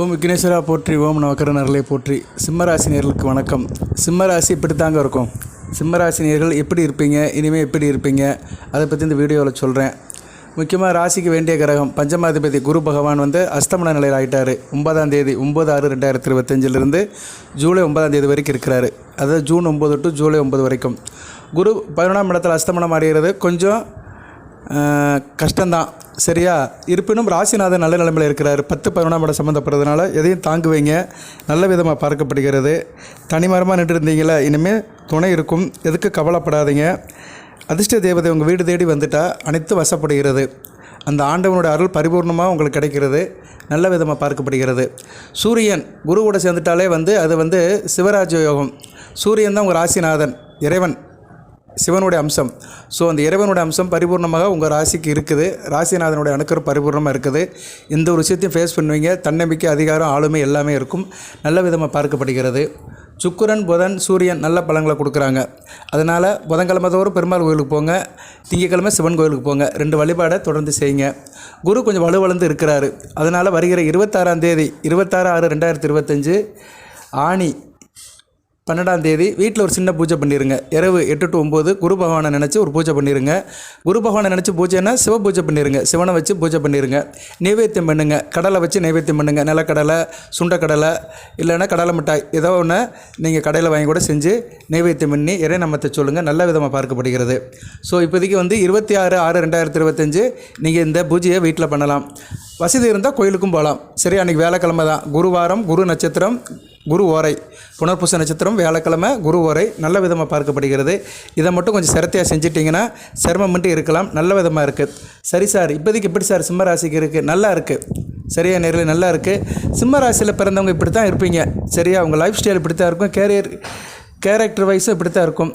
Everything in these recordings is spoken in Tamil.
ஓம் விக்னேஸ்வரா போற்றி, ஓம் நவக்கரனர்களை போற்றி. சிம்மராசி நேர்களுக்கு வணக்கம். சிம்மராசி இப்படி தாங்க இருக்கும். சிம்மராசி நேர்கள் எப்படி இருப்பீங்க, இனிமேல் எப்படி இருப்பீங்க, அதை பற்றி இந்த வீடியோவில் சொல்கிறேன். முக்கியமாக ராசிக்கு வேண்டிய கிரகம் பஞ்சமாதிபதி குரு பகவான் அஸ்தமன நிலையில் ஆகிட்டார். 9ஆம் தேதி 9/6/2025 ஜூலை 9ஆம் தேதி வரைக்கும் இருக்கிறாரு. அதாவது ஜூன் 9 டு ஜூலை 9 வரைக்கும். குரு 11ஆம் இடத்துல அஸ்தமனம் அடைகிறது கொஞ்சம் கஷ்டம்தான், சரியா? இருப்பினும் ராசிநாதன் நல்ல நிலைமையில் இருக்கிறார். 10-11ஆம் இடம் சம்மந்தப்படுறதுனால எதையும் தாங்குவீங்க, நல்ல விதமாக பார்க்கப்படுகிறது. தனிமரமாக நின்று இருந்தீங்களா, இனிமேல் துணை இருக்கும், எதுக்கு கவலைப்படாதீங்க. அதிர்ஷ்ட தேவதை உங்கள் வீடு தேடி வந்துட்டால் அனைத்து வசப்படுகிறது. அந்த ஆண்டவனுடைய அருள் பரிபூர்ணமாக உங்களுக்கு கிடைக்கிறது, நல்ல விதமாக பார்க்கப்படுகிறது. சூரியன் குருவோட சேர்ந்துட்டாலே அது சிவராஜ யோகம். சூரியன் தான் உங்கள் ராசிநாதன், இறைவன், சிவனுடைய அம்சம். ஸோ அந்த இறைவனுடைய அம்சம் பரிபூர்ணமாக உங்கள் ராசிக்கு இருக்குது. ராசிநாதனுடைய அணுக்கரும் பரிபூர்ணமாக இருக்குது. எந்த ஒரு விஷயத்தையும் ஃபேஸ் பண்ணுவீங்க. தன்னம்பிக்கை, அதிகாரம், ஆளுமை எல்லாமே இருக்கும், நல்ல விதமாக பார்க்கப்படுகிறது. சுக்கிரன், புதன், சூரியன் நல்ல பலன்களை கொடுக்குறாங்க. அதனால் புதன்கிழமை தோறும் பெருமாள் கோயிலுக்கு போங்க, திங்கக்கிழமை சிவன் கோயிலுக்கு போங்க. 2 வழிபாடை தொடர்ந்து செய்யுங்க. குரு கொஞ்சம் வலுவளர்ந்து இருக்கிறாரு. அதனால் வருகிற 26ஆம் தேதி 26/6/2025 ஆணி 12ஆம் தேதி வீட்டில் ஒரு சின்ன பூஜை பண்ணிடுங்க. இரவு 8 to 9 குரு பகவானை நினச்சி ஒரு பூஜை பண்ணிடுங்க. குரு பகவானை நினச்சி பூஜைன்னா சிவ பூஜை பண்ணிடுங்க. சிவனை வச்சு பூஜை பண்ணிடுங்க. நைவேத்தியம் பண்ணுங்கள். கடலை வச்சு நைவேத்தியம் பண்ணுங்கள். நிலக்கடலை, சுண்டக்கடலை, இல்லைன்னா கடலை மிட்டாய், ஏதோ ஒன்று நீங்கள் கடையில் வாங்கி கூட செஞ்சு நைவேத்தியம் பண்ணி இறை நம்மத்தை சொல்லுங்கள், நல்ல விதமாக பார்க்கப்படுகிறது. ஸோ இப்போதைக்கு 26/6/2025 நீங்கள் இந்த பூஜையை வீட்டில் பண்ணலாம். வசதி இருந்தால் கோயிலுக்கும் போகலாம். சரி, அன்றைக்கி வேலைக்கிழமை தான், குருவாரம், குரு நட்சத்திரம், குரு ஓரை, புனர்பூச நட்சத்திரம், வியாழக்கிழமை, குரு ஓரை, நல்ல விதமாக பார்க்கப்படுகிறது. இதை மட்டும் கொஞ்சம் சிரத்தையாக செஞ்சிட்டிங்கன்னா சிரமம் மட்டும் இருக்கலாம், நல்ல விதமாக இருக்குது. சரி சார், இப்போதைக்கு எப்படி சார் சிம்ம ராசிக்கு இருக்குது? நல்லா இருக்குது, சரியா? நேரில் நல்லா இருக்குது. சிம்ம ராசியில் பிறந்தவங்க இப்படி தான் இருப்பீங்க, சரியா? உங்கள் லைஃப் ஸ்டைல் இப்படி தான் இருக்கும், கேரக்டர் வைஸும் இப்படி தான் இருக்கும்.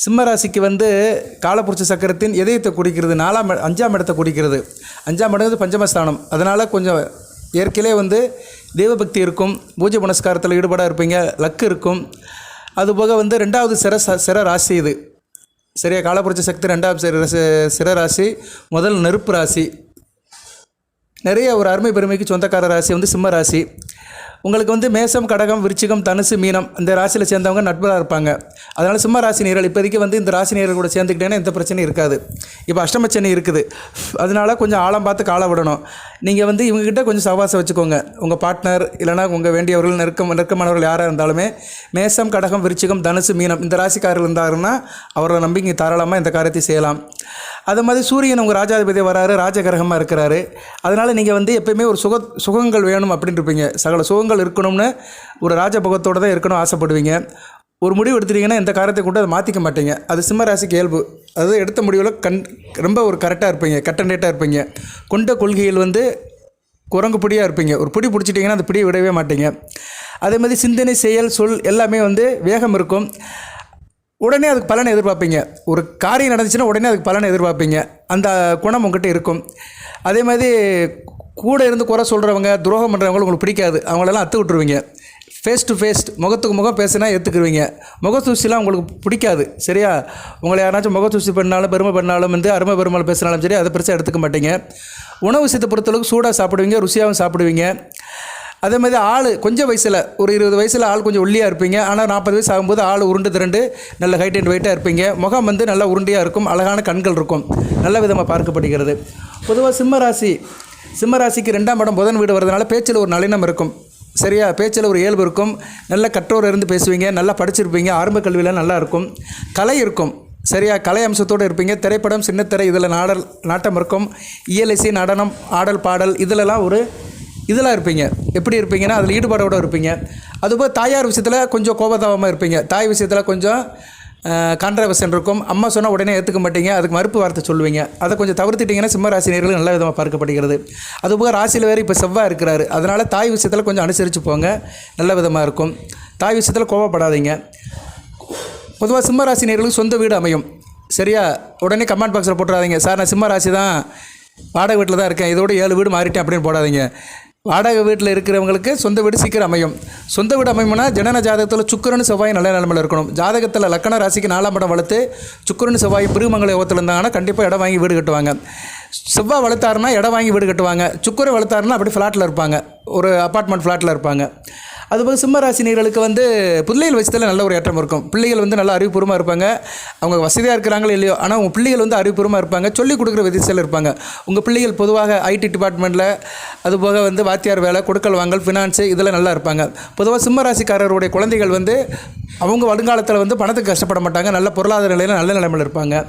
சிம்மராசிக்கு காலபுருஷ சக்கரத்தின் இதயத்தை குடிக்கிறது, 5ஆம் இடத்தை குடிக்கிறது. 5ஆம் இடம் பஞ்சமஸ்தானம். அதனால் கொஞ்சம் இயற்கையிலே தெய்வபக்தி இருக்கும், பூஜை புனஸ்காரத்தில் ஈடுபாடாக இருப்பீங்க, லக்கு இருக்கும். அதுபோக 2வது சிர ராசி இது, சரியா? காலபுருஷ சக்தி 2வது சிர ராசி, முதல் நெருப்பு ராசி. நிறைய ஒரு அருமை பெருமைக்கு சொந்தக்கார ராசி சிம்ம ராசி. உங்களுக்கு மேசம், கடகம், விருச்சிகம், தனுசு, மீனம் இந்த ராசியில் சேர்ந்தவங்க நட்பராக இருப்பாங்க. அதனால் சிம்ம ராசி நேர்கள் இப்போதைக்கு இந்த ராசி நேர்கள் கூட சேர்ந்துக்கிட்டேன்னா எந்த பிரச்சனையும் இருக்காது. இப்போ அஷ்டமச்சனி இருக்குது, அதனால் கொஞ்சம் ஆழம் பார்த்து காலை விடணும். நீங்கள் இவங்ககிட்ட கொஞ்சம் சவாசம் வச்சுக்கோங்க. உங்கள் பார்ட்னர் இல்லைனா உங்கள் வேண்டியவர்கள், நெருக்கமானவர்கள் யாராக இருந்தாலுமே மேசம், கடகம், விருச்சிகம், தனுசு, மீனம் இந்த ராசிக்காரர்கள் இருந்தாருன்னா அவரை நம்பி இங்கே தாராளமாக இந்த காரியத்தை செய்யலாம். அது மாதிரி சூரியன் உங்கள் ராஜாதிபதி வராரு, ராஜகிரகமாக இருக்கிறாரு. அதனால் நீங்கள் எப்போயுமே ஒரு சுகங்கள் வேணும் அப்படின்னு இருப்பீங்க. சகல சுகங்கள் இருக்கணும்னு ஒரு ராஜபோகத்தோடு தான் இருக்கணும் ஆசைப்படுவீங்க. ஒரு முடிவு எடுத்துட்டீங்கன்னா இந்த காரியத்தை கொண்டு அதை மாற்றிக்க மாட்டீங்க. அது சிம்ம ராசிக்கு இயல்பு. அதாவது எடுத்த முடிவில் ரொம்ப ஒரு கரெக்டாக இருப்பீங்க, கட்டண்டேட்டாக இருப்பீங்க. கொண்ட கொள்கையில் குரங்கு பிடியாக இருப்பீங்க. ஒரு பிடி பிடிச்சிட்டிங்கன்னா அந்த பிடியை விடவே மாட்டீங்க. அதே மாதிரி சிந்தனை, செயல், சொல் எல்லாமே வேகம் இருக்கும். உடனே அதுக்கு பலனை எதிர்பார்ப்பீங்க. ஒரு காரியம் நடந்துச்சுன்னா உடனே அதுக்கு பலனை எதிர்பார்ப்பீங்க. அந்த குணம் உங்கள்கிட்ட இருக்கும். அதே மாதிரி கூட இருந்து குறை சொல்கிறவங்க, துரோகம் பண்ணுறவங்க உங்களுக்கு பிடிக்காது. அவங்களெல்லாம் அத்து விட்டுருவீங்க. ஃபேஸ் டு ஃபேஸ், முகத்துக்கு முகம் பேசினா ஏற்றுக்குருவீங்க. முகத்தூசிலாம் உங்களுக்கு பிடிக்காது, சரியா? உங்களை யாராச்சும் முகத்தூசி பண்ணாலும், பெருமை பண்ணாலும் அருமை பெருமாள் பேசினாலும் சரி, அதை பெருசாக எடுத்துக்க மாட்டீங்க. உணவு விஷயத்தை பொறுத்தளவுக்கு சூடாக சாப்பிடுவீங்க, ருசியாகவும் சாப்பிடுவீங்க. அதே மாதிரி ஆள் கொஞ்சம் வயசில், ஒரு 20 வயசில் ஆள் கொஞ்சம் ஒல்லியாக இருப்பீங்க. ஆனால் 40 வயசு ஆகும்போது ஆள் உருண்டு திரண்டு நல்ல ஹைட் அண்ட் வெயிட்டாக இருப்பீங்க. முகம் நல்லா உருண்டையாக இருக்கும், அழகான கண்கள் இருக்கும், நல்ல விதமாக பார்க்கப்படுகிறது. பொதுவாக சிம்ம ராசிக்கு 2ஆம் இடம் புதன் வீடு வரதுனால பேச்சில் ஒரு நளினம் இருக்கும், சரியா? பேச்சில் ஒரு இயல்பு இருக்கும். நல்ல கற்றோர் இருந்து பேசுவீங்க, நல்லா படிச்சிருப்பீங்க, ஆரம்ப கல்வியில் நல்லா இருக்கும், கலை இருக்கும், சரியா? கலை அம்சத்தோடு இருப்பீங்க. திரைப்படம், சின்னத்திரை இதில் நாட்டம் இருக்கும். இயல், இசை, நடனம், ஆடல், பாடல் இதெல்லாம் இதெல்லாம் இருப்பீங்க. எப்படி இருப்பீங்கன்னா அதில் ஈடுபாடோடு இருப்பீங்க. அதுபோல் தாயார் விஷயத்தில் கொஞ்சம் கோபதாபமாக இருப்பீங்க. தாய் விஷயத்தில் கொஞ்சம் கான்ட்ரவர்ஷன் இருக்கும். அம்மா சொன்னால் உடனே ஏற்றுக்க மாட்டீங்க, அதுக்கு மறுப்பு வார்த்தை சொல்லுவீங்க. அதை கொஞ்சம் தவிர்த்துட்டிங்கன்னா சிம்ம ராசினியர்கள் நல்ல விதமாக பார்க்கப்படுகிறது. அதுபோக ராசியில் வேறு இப்போ செவ்வாய் இருக்கிறாரு. அதனால் தாய் விஷயத்தில் கொஞ்சம் அனுசரித்து போங்க, நல்ல விதமாக இருக்கும். தாய் விஷயத்தில் கோபப்படாதீங்க. பொதுவாக சிம்ம ராசினியர்களுக்கு சொந்த வீடு அமையும், சரியா? உடனே கமெண்ட் பாக்ஸில் போட்டுறாதீங்க, சார் நான் சிம்ம ராசி தான், வாடகை வீட்டில் தான் இருக்கேன், இதோட 7 வீடு மாறிட்டேன் அப்படின்னு போடாதீங்க. வாடகை வீட்டில் இருக்கிறவங்களுக்கு சொந்த வீடு சீக்கிரம் அமையும். சொந்த வீடு அமையும்னா ஜனன ஜாதகத்தில் சுக்கிரன் செவ்வாய் நல்ல நிலைமையில் இருக்கணும். ஜாதகத்தில் லக்கண ராசிக்கு 4ஆம் இடம் வளர்த்து சுக்கிரன் செவ்வாய் பிருகுமங்கல யோகத்தில் இருந்தாங்கன்னா கண்டிப்பாக இடம் வாங்கி வீடு கட்டுவாங்க. செவ்வாய் வளர்த்தாருன்னா இடம் வாங்கி வீடு கட்டுவாங்க. சுக்கரை வளர்த்தாருன்னா அப்படி ஃப்ளாட்டில் இருப்பாங்க, ஒரு அப்பார்ட்மெண்ட் ஃப்ளாட்டில் இருப்பாங்க. அதுபோல் சிம்ம ராசினியர்களுக்கு வந்து பிள்ளைகள் விஷயத்தில் நல்ல ஒரு ஏற்றம் இருக்கும். பிள்ளைகள் வந்து நல்ல அறிவுபூர்வமாக இருப்பாங்க. அவங்க வசதியாக இருக்கிறாங்களோ இல்லையோ, ஆனால் உங்கள் பிள்ளைகள் வந்து அறிவுபூர்வமாக இருப்பாங்க, சொல்லிக் கொடுக்குற விதத்தில் இருப்பாங்க. உங்கள் பிள்ளைகள் பொதுவாக ஐடி டிபார்ட்மெண்ட்டில், அதுபோக வந்து வாத்தியார் வேலை, கொடுக்கல் வாங்கல், ஃபினான்ஸு இதில் நல்லா இருப்பாங்க. பொதுவாக சிம்ம ராசிக்காரருடைய குழந்தைகள் வந்து அவங்க வருங்காலத்தில் வந்து பணத்துக்கு கஷ்டப்பட மாட்டாங்க, நல்ல பொருளாதார நிலையில் நல்ல நிலைமையில் இருப்பாங்க.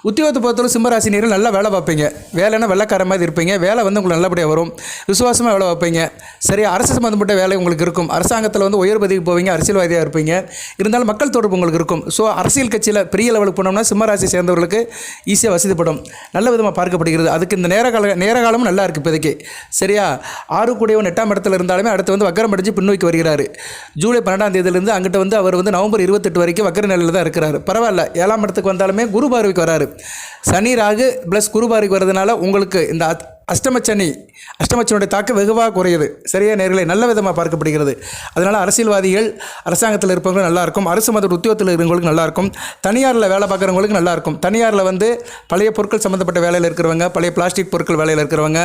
உத்தியோகத்தை பொறுத்தவரை சிம்மராசினியர்கள் நல்லா வேலை பார்ப்பீங்க. வேலைன்னா வெள்ளைக்கார மாதிரி இருப்பீங்க. வேலை வந்து உங்களுக்கு நல்லபடியாக வரும். விசுவாசமாக வேலை பார்ப்பீங்க. சரி, அரசு சம்மந்தப்பட்ட வேலை உங்களுக்கு இருக்கும். அரசாங்கத்தில் வந்து உயர் பதவிக்கு போவீங்க, அரசியல்வாதியாக இருப்பீங்க. இருந்தாலும் மக்கள் தொடர்பு உங்களுக்கு இருக்கும். ஸோ அரசியல் கட்சியில் பெரிய லெவலுக்கு போனோம்னா சிம்மராசி சேர்ந்தவர்களுக்கு ஈஸியாக வசதிப்படும், நல்ல விதமாக பார்க்கப்படுகிறது. அதுக்கு இந்த நேர காலமும் நல்லா இருக்குது இப்போதைக்கு. சரியா, 6 கூடியவன் 8ஆம் இடத்துல இருந்தாலுமே அடுத்து வந்து வக்கரம் அடைஞ்சு பின்னோக்கி வருகிறார். ஜூலை 12ஆம் தேதியிலிருந்து அங்கிட்ட வந்து அவர் வந்து நவம்பர் 28 வரைக்கும் வக்கர நிலையில் தான் இருக்கிறார். பரவாயில்ல, 7ஆம் இடத்துக்கு வந்தாலுமே குரு பார்வைக்கு வராரு. சனி ராகு ப்ளஸ் குரு பார்வைக்கு வர்றதுனால உங்களுக்கு இந்த அஷ்டமச்சனுடைய தாக்கம் வெகுவாக குறையுது. சரியா நேர்களை நல்ல விதமாக பார்க்கப்படுகிறது. அதனால் அரசியல்வாதிகள், அரசாங்கத்தில் இருப்பவங்க நல்லாயிருக்கும், அரசு மத உத்தியோகத்தில் இருக்கிறவங்களுக்கு நல்லாயிருக்கும், தனியாரில் வேலை பார்க்குறவங்களுக்கு நல்லாயிருக்கும். தனியாரில் வந்து பழைய பொருட்கள் சம்மந்தப்பட்ட வேலையில் இருக்கிறவங்க, பழைய பிளாஸ்டிக் பொருட்கள் வேலையில் இருக்கிறவங்க,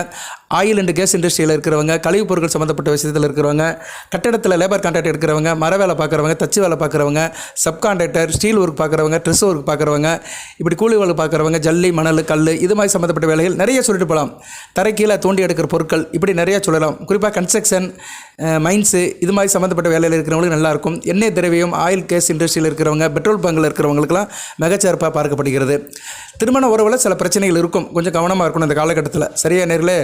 ஆயில் அண்ட் கேஸ் இண்டஸ்ட்ரியில் இருக்கிறவங்க, கழிவுப் பொருட்கள் சம்மந்தப்பட்ட விஷயத்தில் இருக்கிறவங்க, கட்டடத்தில் லேபர் கான்ட்ராக்ட் எடுக்கிறவங்க, மர வேலை பார்க்குறவங்க, தச்சு வேலை பார்க்குறவங்க, சப் கான்ட்ராக்டர், ஸ்டீல் ஒர்க் பார்க்குறவங்க, ட்ரெஸ் ஒர்க் பார்க்குறவங்க, இப்படி கூலி வேலை பார்க்குறவங்க, ஜல்லி, மணல், கல் இது மாதிரி சம்மந்தப்பட்ட வேலைகள் நிறைய சொல்லிட்டு போகலாம். தரைக்கீழே தோண்டி எடுக்கிற பொருட்கள் இப்படி நிறையா சொல்லலாம். குறிப்பாக கன்ஸ்ட்ரக்ஷன், மைன்ஸு இது மாதிரி சம்மந்தப்பட்ட வேலையில் இருக்கிறவங்களுக்கு நல்லாயிருக்கும். எண்ணெய் திரவியம், ஆயில் கேஸ் இண்டஸ்ட்ரியில் இருக்கிறவங்க, பெட்ரோல் பங்கில் இருக்கிறவங்களுக்கெல்லாம் மிகச்சிறப்பாக பார்க்கப்படுகிறது. திருமண உறவில் சில பிரச்சனைகள் இருக்கும், கொஞ்சம் கவனமாக இருக்கணும் இந்த காலகட்டத்தில். சரியாக நேரில்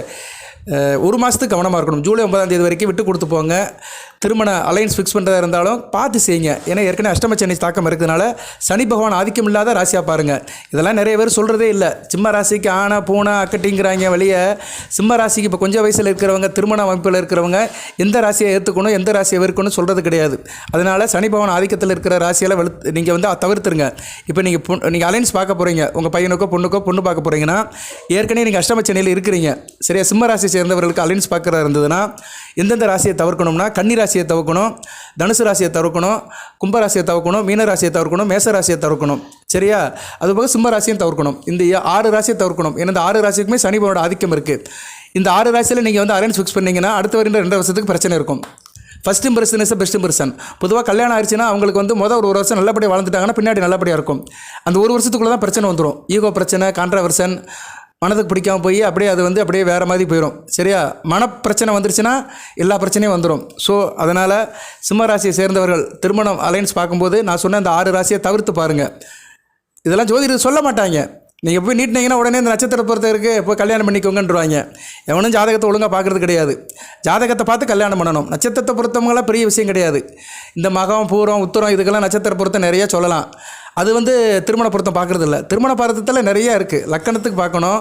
1 மாதத்துக்கு கவனமாக இருக்கணும். ஜூலை 9ஆம் தேதி வரைக்கும் விட்டு கொடுத்து போங்க. திருமண அலைன்ஸ் ஃபிக்ஸ் பண்ணுறதா இருந்தாலும் பார்த்து செய்யுங்க. ஏன்னா ஏற்கனவே அஷ்டம சனி தாக்கம் இருக்கிறதுனால சனி பகவான் ஆதிக்கம் இல்லாத ராசியாக பாருங்கள். இதெல்லாம் நிறைய பேர் சொல்கிறதே இல்லை. சிம்ம ராசிக்கு ஆனா பூனா அக்கட்டிங்கிறாங்க வெளியே. சிம்ம ராசிக்கு இப்போ கொஞ்சம் வயசில் இருக்கிறவங்க, திருமண அமைப்பில் இருக்கிறவங்க எந்த ராசியை ஏற்றுக்கணும் எந்த ராசியை வெறுக்கணும் சொல்கிறது கிடையாது. அதனால் சனி பகவான் ஆதிக்கத்தில் இருக்கிற ராசியெல்லாம் நீங்கள் வந்து தவிர்த்துருங்க. இப்போ நீங்கள் அலைன்ஸ் பார்க்க போகிறீங்க, உங்கள் பையனுக்கோ பொண்ணு பார்க்க போகிறீங்கன்னா ஏற்கனவே நீங்கள் அஷ்டம சனியில் இருக்கிறீங்க. சரியா, சிம்ம ராசி சேர்ந்தவர்களுக்கு அலைன்ஸ் பார்க்குறதா இருந்ததுன்னா எந்தெந்த ராசியை தவிர்க்கணும்னா கன்னி ராசியை தவிர்க்கணும், தனுசு ராசியை தவிர்க்கணும், கும்பராசியை தவிர்க்கணும், மீன ராசியை தவிர்க்கணும், மேச ராசியை தவிர்க்கணும். சரியா, அதுபோக சிம்ம ராசியும் தவிர்க்கணும். இந்த 6 ராசியை தவிர்க்கணும். ஏன்னா இந்த 6 ராசிக்குமே சனி பகவானோட ஆதிக்கம் இருக்குது. இந்த 6 ராசியில் நீங்கள் வந்து அலைன்ஸ் ஃபிக்ஸ் பண்ணிங்கன்னா அடுத்த வருகின்ற 2 வருஷத்துக்கு பிரச்சனை இருக்கும். First impression is best impression. பொதுவாக கல்யாணம் ஆயிடுச்சுன்னா அவங்களுக்கு வந்து ஒரு வருஷம் நல்லபடியாக வளர்ந்துட்டாங்கன்னா பின்னாடி நல்லபடியாக இருக்கும். அந்த 1 வருஷத்துக்குள்ளே தான் பிரச்சனை வந்துடும். ஈகோ பிரச்சனை, கான்ட்ரவர்சன், மனதுக்கு பிடிக்காமல் போய் அப்படியே வேறு மாதிரி போயிடும். சரியா, மனப்பிரச்சனை வந்துருச்சுன்னா எல்லா பிரச்சனையும் வந்துடும். ஸோ அதனால் சிம்ம ராசியை சேர்ந்தவர்கள் திருமணம் அலைன்ஸ் பார்க்கும்போது நான் சொன்ன அந்த 6 ராசியை தவிர்த்து பாருங்கள். இதெல்லாம் ஜோதிடர் சொல்ல மாட்டாங்க. நீங்கள் போய் நீட்டினீங்கன்னா உடனே இந்த நட்சத்திர பொறுத்த இருக்குது போய் கல்யாணம் பண்ணிக்கோங்கன்றுவாங்க. எவனும் ஜாதகத்தை ஒழுங்காக பார்க்குறது கிடையாது. ஜாதகத்தை பார்த்து கல்யாணம் பண்ணணும். நட்சத்திரத்தை பொறுத்தவங்களாம் பெரிய விஷயம் கிடையாது. இந்த மகம், பூரம், உத்தரம் இதுக்கெல்லாம் நட்சத்திர பொருத்தம் நிறையா சொல்லலாம். அது வந்து திருமண பொருத்தம் பார்க்குறது இல்லை. திருமண பொருத்தத்தில் நிறையா இருக்குது. லக்கணத்துக்கு பார்க்கணும்.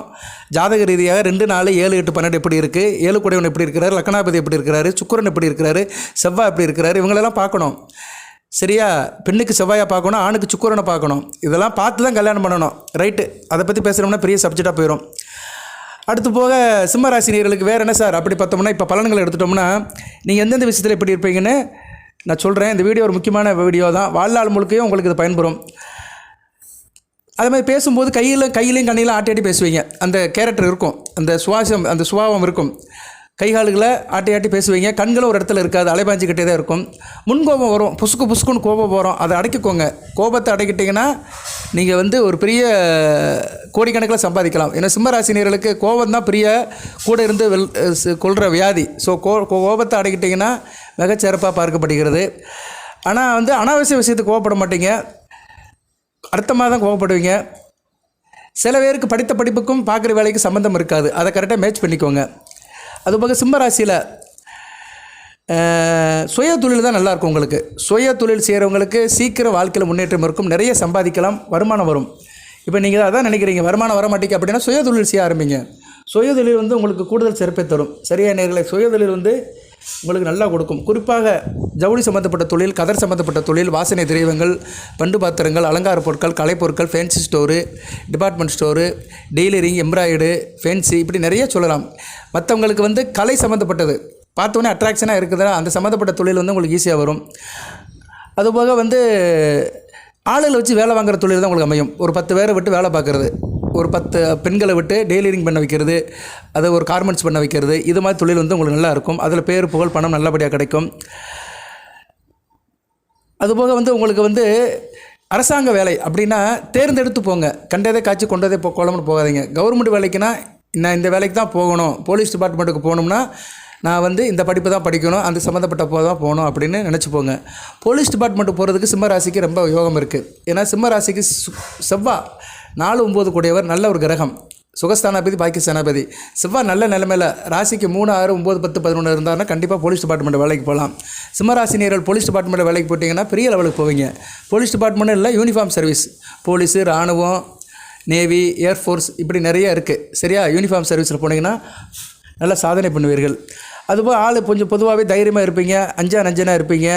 ஜாதக ரீதியாக 2, 4, 7, 8, 12 எப்படி இருக்குது, 7 கூடையவன் எப்படி இருக்கிறாரு, லக்கணாபதி எப்படி இருக்கிறாரு, சுக்கிரன் எப்படி இருக்கிறாரு, செவ்வாய் எப்படி இருக்கிறாரு, இவங்களெல்லாம் பார்க்கணும். சரியா, பெண்ணுக்கு செவ்வாயை பார்க்கணும், ஆணுக்கு சுக்கிரனை பார்க்கணும். இதெல்லாம் பார்த்து தான் கல்யாணம் பண்ணணும். ரைட்டு, அதை பற்றி பேசுகிறோம்னா பெரிய சப்ஜெக்டாக போயிடும். அடுத்து போக சிம்மராசினியர்களுக்கு வேறு என்ன சார் அப்படி பார்த்தோம்னா, இப்போ பலன்களை எடுத்துட்டோம்னா நீங்கள் எந்தெந்த விஷயத்தில் எப்படி இருப்பீங்கன்னு நான் சொல்கிறேன். இந்த வீடியோ ஒரு முக்கியமான வீடியோ தான். வாழ்நாள் முழுக்கையும் உங்களுக்கு இது பயன்பெறும். அது மாதிரி பேசும்போது கையிலையும் கண்ணிலையும் ஆட்டி பேசுவீங்க. அந்த கேரக்டர் இருக்கும், அந்த சுபாவம் இருக்கும். கைகால்களை ஆட்டி பேசுவீங்க. கண்களும் ஒரு இடத்துல இருக்காது, அலைபாஞ்சிக்கிட்டே தான் இருக்கும். முன்கோபம் வரும், புசுக்குன்னு கோபம் வரும். அதை அடக்கிக்கோங்க. கோபத்தை அடக்கிட்டிங்கன்னா நீங்கள் வந்து ஒரு பெரிய கோடிக்கணக்கில் சம்பாதிக்கலாம். ஏன்னா சிம்மராசினியர்களுக்கு கோபம் தான் பெரிய கூட இருந்து கொள்கிற வியாதி. ஸோ கோபத்தை அடக்கிட்டிங்கன்னா மிகச்சிறப்பாக பார்க்கப்படுகிறது. ஆனால் வந்து அனாவசிய விஷயத்துக்கு கோபப்பட மாட்டீங்க, அர்த்தமாக தான் கோபப்படுவீங்க. சில பேருக்கு படித்த படிப்புக்கும் பார்க்குற வேலைக்கு சம்மந்தம் இருக்காது. அதை கரெக்டாக மேட்ச் பண்ணிக்கோங்க. அதுபோக சிம்மராசியில் சுய தொழில் தான் நல்லாயிருக்கும். உங்களுக்கு சுய தொழில் செய்கிறவங்களுக்கு சீக்கிரம் வாழ்க்கையில் முன்னேற்றம் இருக்கும், நிறைய சம்பாதிக்கலாம், வருமானம் வரும். இப்போ நீங்கள் அதான் நினைக்கிறீங்க வருமானம் வர மாட்டேங்க அப்படின்னா சுய தொழில் செய்ய ஆரம்பிங்க. சுய தொழில் வந்து உங்களுக்கு கூடுதல் சிறப்பை தரும். சரியான நேர்களை சுய தொழில் வந்து உங்களுக்கு நல்லா கொடுக்கும். குறிப்பாக ஜவுளி சம்மந்தப்பட்ட தொழில், கதர் சம்மந்தப்பட்ட தொழில், வாசனை திரவியங்கள், பண்டு பாத்திரங்கள், அலங்கார பொருட்கள், கலைப்பொருட்கள், fancy store, department store, tailoring, embroidery, fancy இப்படி நிறைய சொல்லலாம். மற்றவங்களுக்கு வந்து கலை சம்மந்தப்பட்டது பார்த்தோன்னே அட்ராக்ஷனாக இருக்குதுன்னா அந்த சம்மந்தப்பட்ட தொழில் வந்து உங்களுக்கு ஈஸியாக வரும். அதுபோக வந்து ஆளுகளை வச்சு வேலை வாங்குகிற தொழில் தான் உங்களுக்கு அமையும். ஒரு 10 பேரை விட்டு வேலை பார்க்குறது, ஒரு 10 பெண்களை விட்டு டெய்லரிங் பண்ண வைக்கிறது, அதை ஒரு கார்மெண்ட்ஸ் பண்ண வைக்கிறது, இது மாதிரி தொழில் வந்து உங்களுக்கு நல்லா இருக்கும். அதில் பேர் புகழ் பணம் நல்லபடியாக கிடைக்கும். அதுபோக வந்து உங்களுக்கு வந்து அரசாங்க வேலை அப்படின்னா தேர்ந்தெடுத்து போங்க. கண்டதே காய்ச்சி கொண்டதே கோலம்னு போகாதீங்க. கவர்மெண்ட் வேலைக்குன்னா நான் இந்த வேலைக்கு தான் போகணும், போலீஸ் டிபார்ட்மெண்ட்டுக்கு போகணும்னா நான் வந்து இந்த படிப்பு தான் படிக்கணும், அந்த சம்மந்தப்பட்ட தான் போகணும் அப்படின்னு நினச்சிப்போங்க. போலீஸ் டிபார்ட்மெண்ட்டு போகிறதுக்கு சிம்ம ராசிக்கு ரொம்ப யோகம் இருக்குது. ஏன்னா சிம்ம ராசிக்கு செவ்வாய் 4-9 கூடியவர், நல்ல ஒரு கிரகம், சுகஸ்தானாபதி பாகிஸ்தானாபதி. செவ்வாய் நல்ல நிலைமையில் ராசிக்கு 3, 6, 9, 10, 11 இருந்தாருன்னா கண்டிப்பாக போலீஸ் டிபார்ட்மெண்ட் வேலைக்கு போகலாம். சிம்மராசினியர்கள் போலீஸ் டிபார்ட்மெண்ட் வேலைக்கு போட்டிங்கன்னா பெரிய லெவலுக்கு போவீங்க. போலீஸ் டிபார்ட்மெண்ட்டு இல்லை, யூனிஃபார்ம் சர்வீஸ், போலீஸு, இராணுவம், நேவி, ஏர்ஃபோர்ஸ் இப்படி நிறைய இருக்குது. சரியா? யூனிஃபார்ம் சர்வீஸில் போனீங்கன்னா நல்லா சாதனை பண்ணுவீர்கள். அதுபோல் ஆள் கொஞ்சம் பொதுவாகவே தைரியமாக இருப்பீங்க, நஞ்சனாக இருப்பீங்க,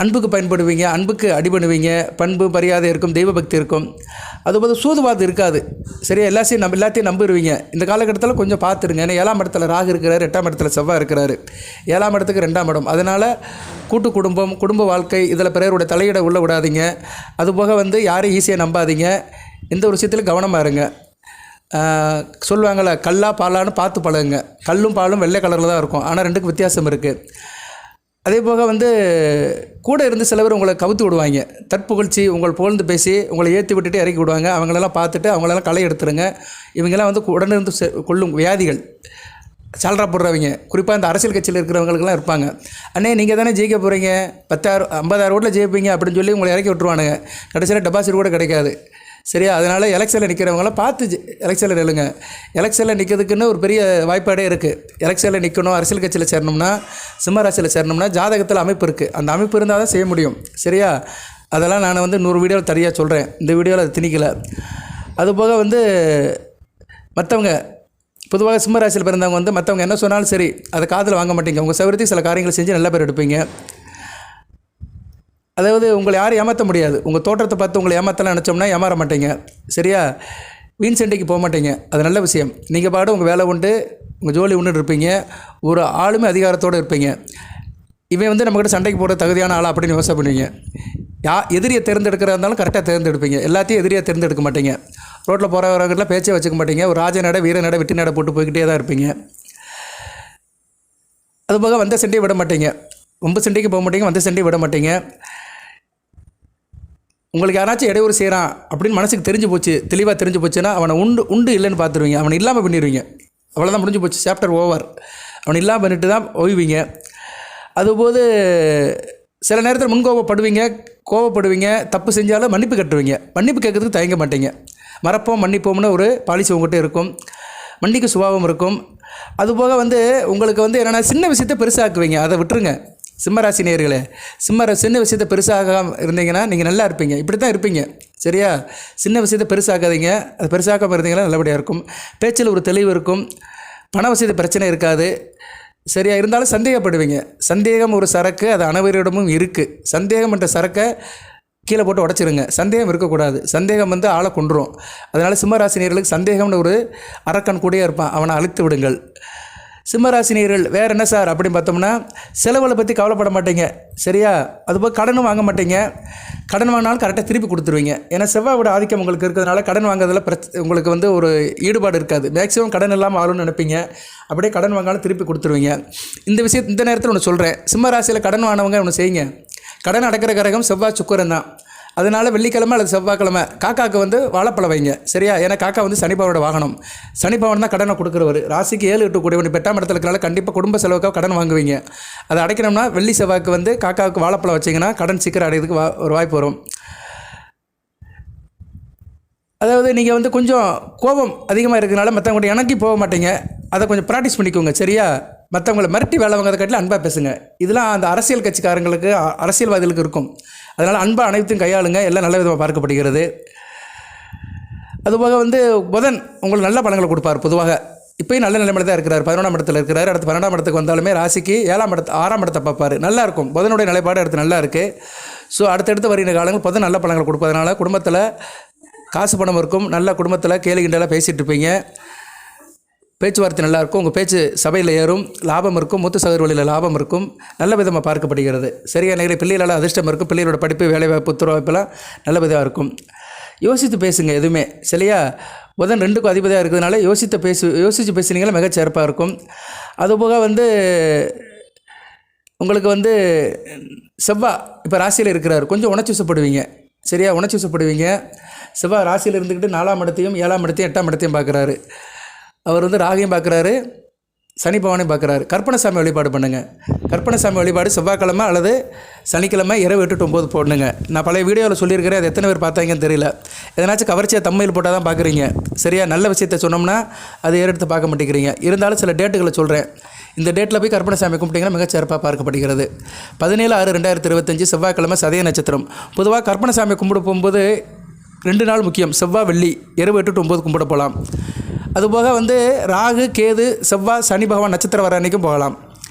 அன்புக்கு பயன்படுவீங்க, அன்புக்கு அடிபடுவீங்க, பண்பு மரியாதை இருக்கும், தெய்வ பக்தி இருக்கும். அதுபோல் சூதுவாது இருக்காது. சரியா? எல்லாத்தையும் நம்பிடுவீங்க. இந்த காலகட்டத்தில் கொஞ்சம் பார்த்துருங்க. ஏன்னா 7ஆம் இடத்துல ராகு இருக்கிறாரு, 8ஆம் இடத்துல செவ்வாய் இருக்கிறாரு, 7ஆம் இடத்துக்கு 2ஆம் இடம். அதனால் கூட்டு குடும்பம், குடும்ப வாழ்க்கை இதில் பிறருடைய தலையிட உள்ள விடாதீங்க. அதுபோக வந்து யாரையும் ஈஸியாக நம்பாதீங்க. எந்த ஒரு விஷயத்திலும் கவனமாக இருங்க. சொல்லுவாங்கள்ல, கல்லா பாலான்னு பார்த்து பழகுங்க. கல்லும் பாலும் வெள்ளை கலரில் தான் இருக்கும், ஆனால் ரெண்டுக்கும் வித்தியாசம் இருக்குது. அதே போக வந்து கூட இருந்து சில பேர் உங்களை கவுத்து விடுவாங்க. தற்புகழ்ச்சி உங்களை புகழ்ந்து பேசி உங்களை ஏற்றி விட்டுட்டு இறக்கி விடுவாங்க. அவங்களெல்லாம் பார்த்துட்டு அவங்களெல்லாம் களை எடுத்துருங்க. இவங்கெல்லாம் வந்து உடனிருந்து கொள்ளும் வியாதிகள், சால்ரா போடுறவங்க, குறிப்பாக இந்த அரசியல் கட்சியில் இருக்கிறவங்களுக்கெல்லாம் இருப்பாங்க. அண்ணே நீங்கள் தானே ஜெயிக்க போகிறீங்க, 10,000 50,000 ஓட்டில் ஜெயிப்பீங்க அப்படின்னு சொல்லி உங்களை இறக்கி விட்டுருவானுங்க. கடைசியில் டெபாசிட் கூட கிடைக்காது. சரியா? அதனால் எலெக்ஷனில் நிற்கிறவங்களாம் பார்த்து எலெக்ஷனில் நில்லுங்க. எலெக்ஷனில் நிற்கிறதுக்குன்னு ஒரு பெரிய வாய்ப்பாடே இருக்குது. எலெக்ஷனில் நிற்கணும், அரசியல் கட்சியில் சேரணும்னா, சிம்ம ராசியில் சேரணும்னா ஜாதகத்தில் அமைப்பு இருக்குது. அந்த அமைப்பு இருந்தால் தான் செய்ய முடியும். சரியா? அதெல்லாம் நான் வந்து 100 வீடியோவில் தனியாக சொல்கிறேன். இந்த வீடியோவில் அது திணிக்கலை. அதுபோக வந்து மற்றவங்க பொதுவாக சிம்ம ராசியில் பிறந்தவங்க வந்து மற்றவங்க என்ன சொன்னாலும் சரி அதை காதில் வாங்க மாட்டீங்க. உங்கள் சௌகரியத்துக்கு சில காரியங்களை செஞ்சு நல்ல பேர் எடுப்பீங்க. அதாவது உங்களை யாரும் ஏமாற்ற முடியாது. உங்கள் தோற்றத்தை பார்த்து உங்களை ஏமாற்றலாம் நினச்சோம்னா ஏமாற மாட்டீங்க. சரியா? வீண் சண்டைக்கு போக மாட்டீங்க. அது நல்ல விஷயம். நீங்கள் பாடு உங்கள் வேலை உண்டு, உங்கள் ஜோலி உண்டு இருப்பீங்க. ஒரு ஆளுமே அதிகாரத்தோடு இருப்பீங்க. இவன் வந்து நம்மக்கிட்ட சண்டைக்கு போகிற தகுதியான ஆளா அப்படின்னு யோசனை பண்ணுவீங்க. எதிரியை தேர்ந்தெடுக்கிறதா இருந்தாலும் கரெக்டாக தேர்ந்தெடுப்பீங்க. எல்லாத்தையும் எதிரியாக தேர்ந்தெடுக்க மாட்டீங்க. ரோட்டில் போகிறவர்கள்லாம் பேச்சே வச்சுக்க மாட்டீங்க. ஒரு ராஜ நட, வீர நட, வெட்டி நட போட்டு போய்கிட்டே தான் இருப்பீங்க. அதுபோக வந்த சண்டையை விட மாட்டீங்க. ரொம்ப சண்டைக்கு போக மாட்டீங்க, வந்த சண்டையை விட மாட்டீங்க. உங்களுக்கு யாராச்சும் இடையூறு செய்கிறான் அப்படின்னு மனசுக்கு தெரிஞ்சு போச்சு, தெளிவாக தெரிஞ்சு போச்சுன்னா அவனை உண்டு இல்லைன்னு பார்த்துருவீங்க. அவனை இல்லாமல் பண்ணிடுவீங்க. அவ்வளோதான், முடிஞ்சு போச்சு, சாப்டர் ஓவர். அவனை இல்லாமல் பண்ணிட்டு தான் ஓய்வீங்க. அதுபோது சில நேரத்தில் கோவப்படுவீங்க, தப்பு செஞ்சாலும் மன்னிப்பு கட்டுவீங்க. மன்னிப்பு கேட்கறதுக்கு தயங்க மாட்டீங்க. மறப்போம் மன்னிப்போம்னு ஒரு பாலிசி உங்கள்கிட்ட இருக்கும். மன்னிக்கு சுபாவம் இருக்கும். அதுபோக வந்து உங்களுக்கு வந்து என்னென்னா சின்ன விஷயத்தை பெருசாக்குவீங்க. அதை விட்டுருங்க சிம்மராசி நேயர்களே. சின்ன விஷயத்தை பெருசாக இருந்தீங்கன்னா நீங்கள் நல்லா இருப்பீங்க. இப்படி தான் இருப்பீங்க. சரியா? சின்ன விஷயத்தை பெருசாக்காதீங்க. அது பெருசாக்காமல் இருந்தீங்கன்னா நல்லபடியாக இருக்கும். பேச்சில் ஒரு தெளிவு இருக்கும். பண வசதி பிரச்சனை இருக்காது. சரியா? இருந்தாலும் சந்தேகப்படுவீங்க. சந்தேகம் ஒரு சரக்கு, அது அனைவரிடமும் இருக்குது. சந்தேகம் என்ற சரக்கை கீழே போட்டு உடச்சிருங்க. சந்தேகம் இருக்கக்கூடாது. சந்தேகம் வந்து ஆளை கொண்டுரும். அதனால் சிம்மராசினியர்களுக்கு சந்தேகம்னு ஒரு அரக்கன் கூடயே இருப்பான், அவனை அழித்து விடுங்கள். சிம்மராசினியர்கள் வேறு என்ன சார் அப்படின்னு பார்த்தோம்னா, செலவுகளை பற்றி கவலைப்பட மாட்டீங்க. சரியா? அதுபோல் கடனும் வாங்க மாட்டீங்க. கடன் வாங்கினாலும் கரெக்டாக திருப்பி கொடுத்துருவீங்க. ஏன்னா செவ்வாயோட ஆதிக்கம் உங்களுக்கு இருக்கிறதுனால கடன் வாங்குறதுல உங்களுக்கு வந்து ஒரு ஈடுபாடு இருக்காது. மேக்ஸிமம் கடன் இல்லாமல் ஆளுன்னு நினைப்பீங்க. அப்படியே கடன் வாங்கினாலும் திருப்பி கொடுத்துருவீங்க. இந்த நேரத்தில் ஒன்று சொல்கிறேன். சிம்ம ராசியில் கடன் வாங்கினவங்க ஒன்று செய்யுங்க. கடன் அடைக்கிற கிரகம் செவ்வாய் சுக்கிரன் தான். அதனால் வெள்ளிக்கிழமை அல்லது செவ்வாய்க்கிழமை காக்காவுக்கு வந்து வாழைப்பழம் வைங்க. சரியா? ஏன்னா காக்கா வந்து சனிப்பவனோட வாகனம். சனிப்பவன் தான் கடனை கொடுக்குறவர். ராசிக்கு 7, 8 கூடியவன் 8ஆம் இடத்துல இருக்கிறனால கண்டிப்பாக குடும்ப செலவுக்காக கடன் வாங்குவீங்க. அதை அடைக்கணும்னா வெள்ளி செவ்வாய்க்கு வந்து காக்காவுக்கு வாழைப்பழம் வச்சிங்கன்னா கடன் சீக்கிரம் அடையிறதுக்கு ஒரு வாய்ப்பு வரும். அதாவது நீங்கள் வந்து கொஞ்சம் கோபம் அதிகமாக இருக்கிறதுனால மற்றவங்கள்ட்ட இணங்கி போக மாட்டீங்க. அதை கொஞ்சம் ப்ராக்டிஸ் பண்ணிக்கோங்க. சரியா? மற்றவங்களை மிரட்டி வேலை வாங்கிறத காட்டில் அன்பாக பேசுங்க. இதெல்லாம் அந்த அரசியல் கட்சிக்காரங்களுக்கு, அரசியல்வாதிகளுக்கு இருக்கும். அதனால் அன்பாக அனைத்தையும் கையாளுங்க. எல்லாம் நல்ல விதமாக பார்க்கப்படுகிறது. அதுபோக வந்து புதன் உங்களுக்கு நல்ல பலன்களை கொடுப்பார். பொதுவாக இப்போயும் நல்ல நிலைமையில் தான் இருக்கிறார். 11ஆம் இடத்துல இருக்கிறார். அடுத்து 12ஆம் இடத்துக்கு வந்தாலுமே ராசிக்கு 6ஆம் இடத்தை பார்ப்பார். நல்லா இருக்கும். புதனுடைய நிலைப்பாடு அடுத்து நல்லா இருக்குது. ஸோ அடுத்தடுத்து வருகிற காலங்கள் புதன் நல்ல பலன்களை கொடுப்பதனால குடும்பத்தில் காசு பணம் இருக்கும். நல்ல குடும்பத்தில் கேலி கிண்டலாக பேசிகிட்டு இருப்பீங்க. பேச்சுவார்த்தை நல்லாயிருக்கும். உங்கள் பேச்சு சபையில் ஏறும். லாபம் இருக்கும். மூத்த சகோதர வழியில் லாபம் இருக்கும். நல்ல விதமாக பார்க்கப்படுகிறது. சரியா? நிறைய பிள்ளைகளால் அதிர்ஷ்டம் இருக்கும். பிள்ளைகளோட படிப்பு, வேலைவாய்ப்பு, உத்தரவாய்ப்பெல்லாம் நல்ல விதமாக இருக்கும். யோசித்து பேசுங்க எதுவுமே சரியா. புதன் 2க்கும் அதிபதியாக இருக்கிறதுனால யோசித்து பேசுனீங்கன்னா மிகச்சிறப்பாக இருக்கும். அதுபோக வந்து உங்களுக்கு வந்து செவ்வாய் இப்போ ராசியில் இருக்கிறார், கொஞ்சம் உணர்ச்சி வசப்படுவீங்க சரியா, உணர்ச்சி வசப்படுவீங்க. செவ்வாய் ராசியில் இருந்துக்கிட்டு 4ஆம் இடத்தையும் 7ஆம் இடத்தையும் 8ஆம் இடத்தையும் பார்க்குறாரு. அவர் வந்து ராகையும் பார்க்குறாரு, சனி பகவானையும் பார்க்குறாரு. கற்பனைசாமி வழிபாடு பண்ணுங்கள். கற்பனைசாமி வழிபாடு செவ்வாய்க்கிழமை அல்லது சனிக்கிழமை இரவு 8 to 9 போடணுங்க. நான் பழைய வீடியோவில் சொல்லியிருக்கிறேன், அது எத்தனை பேர் பார்த்தாங்கன்னு தெரியல. எதனாச்சும் கவர்ச்சியாக தம்மையில் போட்டால் தான் பார்க்குறீங்க சரியா. நல்ல விஷயத்தை சொன்னோம்னா அது ஏறெடுத்து பார்க்க மாட்டேங்கிறீங்க. இருந்தாலும் சில டேட்டுகளை சொல்கிறேன். இந்த டேட்டில் போய் கற்பனைசாமி கும்பிட்டிங்கன்னா மிகச்சிறப்பாக பார்க்கப்படுகிறது. 17/6/2025 செவ்வாய்க்கிழமை சதய நட்சத்திரம். பொதுவாக கற்பனைசாமி கும்பிட போகும்போது 2 நாள் முக்கியம், செவ்வாய் வெள்ளி இரவு 8 to 9 கும்பிட போகலாம். அதுபோக வந்து ராகு கேது செவ்வாய் சனி பகவான் நட்சத்திரம் வர அன்றைக்கும் போகலாம்.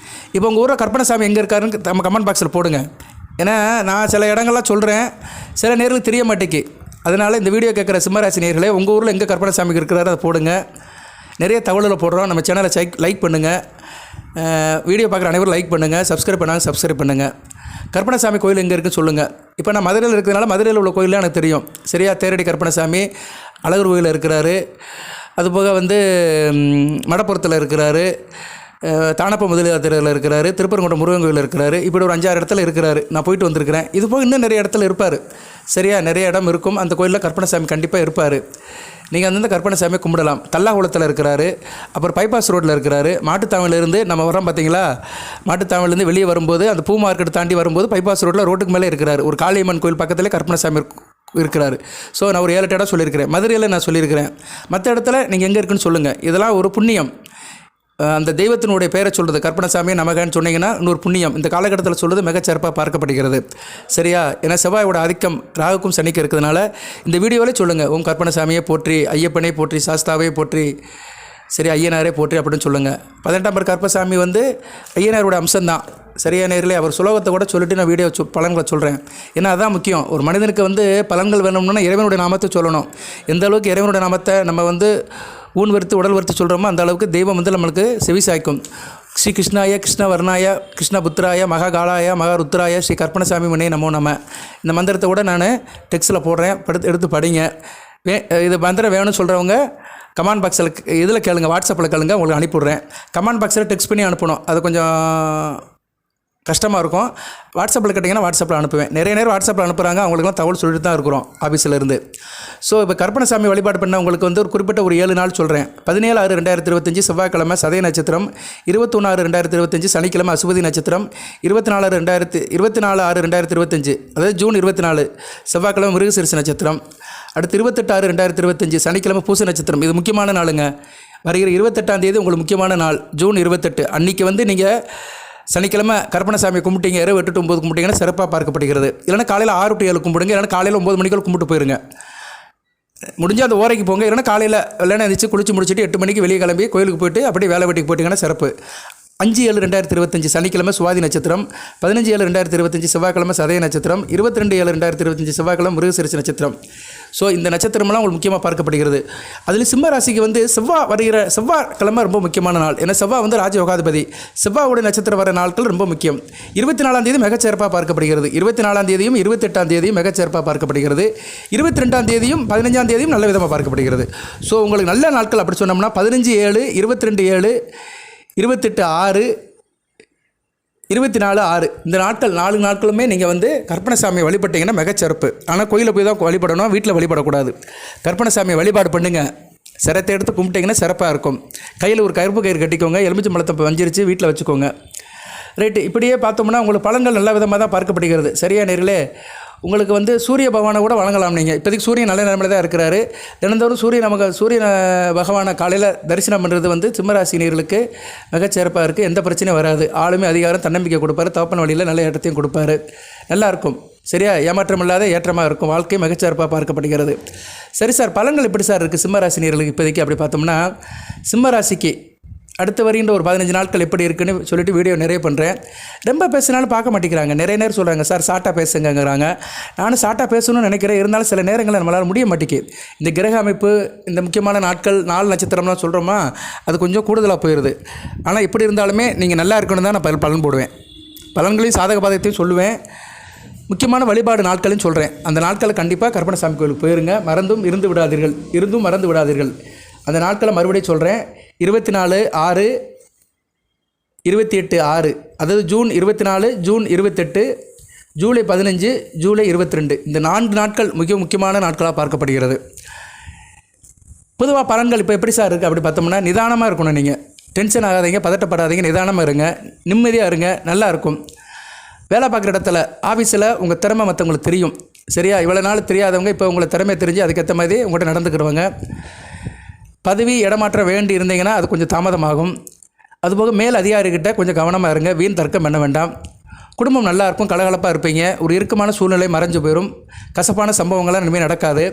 இப்போ உங்கள் ஊரில் கற்பனைசாமி எங்கே இருக்காருன்னு நம்ம கமெண்ட் பாக்ஸில் போடுங்க. ஏன்னா நான் சில இடங்கள்லாம் சொல்கிறேன், சில நேர்களுக்கு தெரிய மாட்டேங்கி. அதனால் இந்த வீடியோ கேட்குற சிம்மராசி நேர்களே, உங்கள் ஊரில் எங்கே கற்பனைசாமிக்கு இருக்கிறாரோ அதை போடுங்க. நிறைய தகவல்களை போடுறோம். நம்ம சேனலை லைக் பண்ணுங்கள். வீடியோ பார்க்குற அனைவரும் லைக் பண்ணுங்கள். சப்ஸ்கிரைப் பண்ணுங்கள். கற்பனைசாமி கோயில் எங்கே இருக்குன்னு சொல்லுங்கள். இப்போ நான் மதுரையில் இருக்கிறதுனால மதுரையில் உள்ள கோயிலாம் எனக்கு தெரியும் சரியா. தேரடி கற்பனைசாமி அழகர் கோயிலில் இருக்கிறாரு. அதுபோக வந்து மடப்புறத்தில் இருக்கிறாரு, தானப்ப முதலியாத்திரையில் இருக்கிறாரு, திருப்பரங்குன்றம் முருகன் கோயிலில் இருக்கிறாரு. இப்படி ஒரு 5-6 இடத்துல இருக்கிறாரு. நான் போயிட்டு வந்திருக்கிறேன். இது போக இன்னும் நிறைய இடத்துல இருப்பார் சரியா. நிறைய இடம் இருக்கும். அந்த கோயிலில் கற்பனைசாமி கண்டிப்பாக இருப்பார். நீங்கள் அந்தந்த கற்பனைசாமியை கும்பிடலாம். தல்லாகுளத்தில் இருக்கிறாரு. அப்புறம் பைபாஸ் ரோட்டில் இருக்கிறாரு. மாட்டுத்தாவணிலேருந்து நம்ம வரோம் பார்த்தீங்களா, மாட்டுத்தாவணிலேருந்து வெளியே வரும்போது அந்த பூ மார்க்கெட் தாண்டி வரும்போது பைபாஸ் ரோட்டில் ரோட்டுக்கு மேலே இருக்கிறார். ஒரு காளியம்மன் கோயில் பக்கத்தில் கற்பனைசாமி இருக்கிறாரு. ஸோ நான் ஒரு 7-8 இடம் சொல்லியிருக்கிறேன். மதுரையில் நான் சொல்லியிருக்கிறேன். மற்ற இடத்துல நீங்கள் எங்கே இருக்குன்னு சொல்லுங்கள். இதெல்லாம் ஒரு புண்ணியம். அந்த தெய்வத்தினுடைய பெயரை சொல்கிறது கற்பனைசாமி நமகன்னு சொன்னீங்கன்னா இன்னொரு புண்ணியம் இந்த காலகட்டத்தில் சொல்கிறது மிகச்சிறப்பாக பார்க்கப்படுகிறது சரியா. ஏன்னா செவ்வாயோட ஆதிக்கம் ராகுக்கும் சனிக்கு இருக்கிறதுனால இந்த வீடியோவிலே சொல்லுங்கள், உன் கற்பனைசாமியை போற்றி, ஐயப்பனை போற்றி, சாஸ்தாவை போற்றி, சரி ஐயனாரே போற்றி அப்படின்னு சொல்லுங்கள். 18ஆம் நம்பர் கற்பசாமி வந்து ஐயனாரோட அம்சம்தான் சரியா. நேரிலே அவர் சுலோகத்தை கூட சொல்லிட்டு நான் வீடியோ பலன்களை சொல்கிறேன். ஏன்னா அதுதான் முக்கியம். ஒரு மனிதனுக்கு வந்து பலன்கள் வேணும்னா இறைவனுடைய நாமத்தை சொல்லணும். எந்த அளவுக்கு இறைவனுடைய நாமத்தை நம்ம வந்து ஊன் வெறுத்து உடல் வெறுத்து சொல்கிறோமோ அந்த அளவுக்கு தெய்வம் வந்து நம்மளுக்கு செவி சாய்க்கும். ஸ்ரீ கிருஷ்ணாய கிருஷ்ணவர்ணாய கிருஷ்ணபுத்திராய மகாகாலாய மகாருத்ராய ஸ்ரீ கற்பனைசாமி மனே நமோ நம. இந்த மந்திரத்தை கூட நான் டெக்ஸ்ட்டில் போடுறேன், எடுத்து படிங்க. இது மந்திரம் வேணும்னு சொல்கிறவங்க கமெண்ட் பாக்ஸில் இதில் கேளுங்க, வாட்ஸ்அப்பில் கேளுங்க, உங்களுக்கு அனுப்பிவிட்றேன். கமெண்ட் பாக்ஸில் டெக்ஸ்ட் பண்ணி அனுப்பணும். அது கொஞ்சம் கஷ்டமாக இருக்கும். வாட்ஸ்அப்பில் கேட்டிங்கன்னா வாட்ஸ்அப்பில் அனுப்புவேன். நிறைய நேரம் வாட்ஸ்அப்பில் அனுப்புகிறாங்க, அவங்களுக்குலாம் தகவல் சொல்லிட்டு தான் இருக்கிறோம் ஆஃபீஸிலேருந்து. ஸோ இப்போ கற்பனைசாமி வழிபாடு பண்ண உங்களுக்கு வந்து ஒரு குறிப்பிட்ட ஒரு 7 நாள் சொல்கிறேன். 17/6/2025 செவ்வாய்க்கிழமை சதய நட்சத்திரம், 21/6/2025 சனிக்கிழமை அசுபதி நட்சத்திரம், 24/6/2025 அதாவது ஜூன் 24 செவ்வாய்க்கிழமை மிருகசீரிஷ நட்சத்திரம், அடுத்து 28/6/2025 சனிக்கிழமை பூச நட்சத்திரம். இது முக்கியமான நாளுங்க. வருகிற 28ஆம் தேதி உங்களுக்கு முக்கியமான நாள், ஜூன் 28. அன்றைக்கி வந்து நீங்கள் சனிக்கிழமை கற்பனைசாமி கும்பிட்டீங்க, இரவு 8 to 9 கும்பிட்டீங்கன்னா சிறப்பாக பார்க்கப்படுகிறது. இல்லைனா காலையில் 6 to 7 கும்பிடுங்க, இல்லைனா காலையில் 9 மணிக்குள்ள கும்பிட்டு போயிருங்க. முடிஞ்சால் அந்த ஓரைக்கு போங்க, இல்லைனா காலையில் இல்லைனா எந்திரிச்சு குளிச்சு முடிச்சுட்டு 8 மணிக்கு வெளியே கிளம்பி கோயிலுக்கு போயிட்டு அப்படியே வேலை வெட்டிக்கு போயிட்டீங்கன்னா சிறப்பு. 5/7/2025 சனிக்கிழமை சுவாதி நட்சத்திரம், 15/7/2025 செவ்வாய்க்கிழமை சதய நட்சத்திரம், 22/7/2025 செவ்வாய்க்கிழமை மிருகசீரிஷ நட்சத்திரம். ஸோ இந்த நட்சத்திரமெல்லாம் உங்களுக்கு முக்கியமாக பார்க்கப்படுகிறது. அதில் சிம்ம ராசிக்கு வந்து செவ்வாய்க்கிழமை ரொம்ப முக்கியமான நாள். ஏன்னா செவ்வாய் வந்து ராஜயோகாதிபதி. செவ்வாயோட நட்சத்திரம் வர நாட்கள் ரொம்ப முக்கியம். 24ஆம் தேதி மிகச்சிறப்பாக பார்க்கப்படுகிறது. 24ஆம் தேதியும் 28ஆம் தேதியும் மிகச்சிறப்பாக பார்க்கப்படுகிறது. 22ஆம் தேதியும் 15ஆம் தேதியும் நல்ல விதமாக பார்க்கப்படுகிறது. ஸோ உங்களுக்கு நல்ல நாட்கள் அப்படி சொன்னோம்னா 15/7, 22/7, 28/6, 24/6 இந்த நாட்கள் 4 நாட்களுமே நீங்கள் வந்து கற்பனைசாமியை வழிபட்டீங்கன்னா மிகச்சிறப்பு. ஆனால் கோயிலில் போய் தான் வழிபடணும், வீட்டில் வழிபடக்கூடாது. கற்பனைசாமியை வழிபாடு பண்ணுங்கள். சிரத்தை எடுத்து கும்பிட்டிங்கன்னா சிறப்பாக இருக்கும். கையில் ஒரு கருப்பு கயிறு கட்டிக்கோங்க, எலுமிச்சை பழத்தை வஞ்சிரித்து வீட்டில் வச்சுக்கோங்க. ரைட்டு. இப்படியே பார்த்தோம்னா உங்களுக்கு பலன்கள் நல்ல விதமாக தான் பார்க்கப்படுகிறது. சரியா நேர்களே. உங்களுக்கு வந்து சூரிய பகவானை கூட வணங்கலாம். நீங்கள் இப்போதைக்கு சூரியன் நல்ல நிலைமையில் தான் இருக்கிறாரு. தினந்தோறும் சூரிய பகவானை காலையில் தரிசனம் பண்ணுறது வந்து சிம்மராசினியர்களுக்கு மிகச்சிறப்பாக இருக்குது. எந்த பிரச்சனையும் வராது. ஆளுமே அதிகாரம் தன்னம்பிக்கை கொடுப்பாரு. தவப்பன வழியில் நல்ல ஏற்றத்தையும் கொடுப்பாரு. நல்லாயிருக்கும். சரியா. ஏமாற்றம் இல்லாத ஏற்றமாக இருக்கும். வாழ்க்கை மிகச்சிறப்பாக பார்க்கப்படுகிறது. சரி சார், பலன்கள் எப்படி சார் இருக்குது சிம்மராசினியர்களுக்கு இப்போதைக்கு அப்படி பார்த்தோம்னா, சிம்மராசிக்கு அடுத்து வருகின்ற ஒரு 15 நாட்கள் எப்படி இருக்குன்னு சொல்லிட்டு வீடியோ நிறைய பண்ணுறேன். ரொம்ப பேசினாலும் பார்க்க மாட்டேங்கிறாங்க. நிறைய நேரம் சொல்கிறாங்க, சார் ஷார்ட்டாக பேசுங்கிறாங்க. நானும் ஷார்ட்டாக பேசணும்னு நினைக்கிறேன். இருந்தாலும் சில நேரங்களில் நம்மளால் முடிய மாட்டேங்குது. இந்த கிரக அமைப்பு, இந்த முக்கியமான நாட்கள் 4 நட்சத்திரம்லாம் சொல்கிறோமா, அது கொஞ்சம் கூடுதலாக போயிடுது. ஆனால் இப்படி இருந்தாலுமே நீங்கள் நல்லா இருக்கணும் தான் நான் பலன் போடுவேன். பலன்களையும் சாதக பாதகத்தையும் சொல்லுவேன். முக்கியமான வழிபாடு நாட்கள்னு சொல்கிறேன். அந்த நாட்களை கண்டிப்பாக கருப்பணசாமி கோயிலுக்கு போயிருங்க. இருந்தும் மறந்து விடாதீர்கள். அந்த நாட்களை மறுபடியும் சொல்கிறேன். 24/6, 28/6, அதாவது ஜூன் 24, ஜூன் 28, ஜூலை 15, ஜூலை 22, இந்த 4 நாட்கள் மிக முக்கியமான நாட்களாக பார்க்கப்படுகிறது. பொதுவாக பலன்கள் இப்போ எப்படி சார் இருக்குது அப்படி பார்த்தோம்னா, நிதானமாக இருக்கணும். நீங்கள் டென்ஷன் ஆகாதீங்க, பதட்டப்படாதீங்க, நிதானமாக இருங்க, நிம்மதியாக இருங்க, நல்லாயிருக்கும். வேலை பார்க்குற இடத்துல ஆஃபீஸில் உங்கள் திறமை மற்றவங்களுக்கு தெரியும். சரியா? இவ்வளோ நாள் தெரியாதவங்க இப்போ உங்களை திறமை தெரிஞ்சு அதுக்கேற்ற மாதிரி உங்கள்கிட்ட நடந்துக்கிறவங்க. பதவி இடமாற்ற வேண்டி இருந்தீங்கன்னா அது கொஞ்சம் தாமதமாகும். அதுபோக மேல் அதிகாரிகிட்ட கொஞ்சம் கவனமாக இருங்க. வீண் தர்க்கம் பண்ண வேண்டாம். குடும்பம் நல்லாயிருக்கும், கலகலப்பாக இருப்பீங்க. ஒரு இறுக்கமான சூழ்நிலை மறைஞ்சு போயிடும். கசப்பான சம்பவங்கள்லாம் இனிமேல் நடக்காது.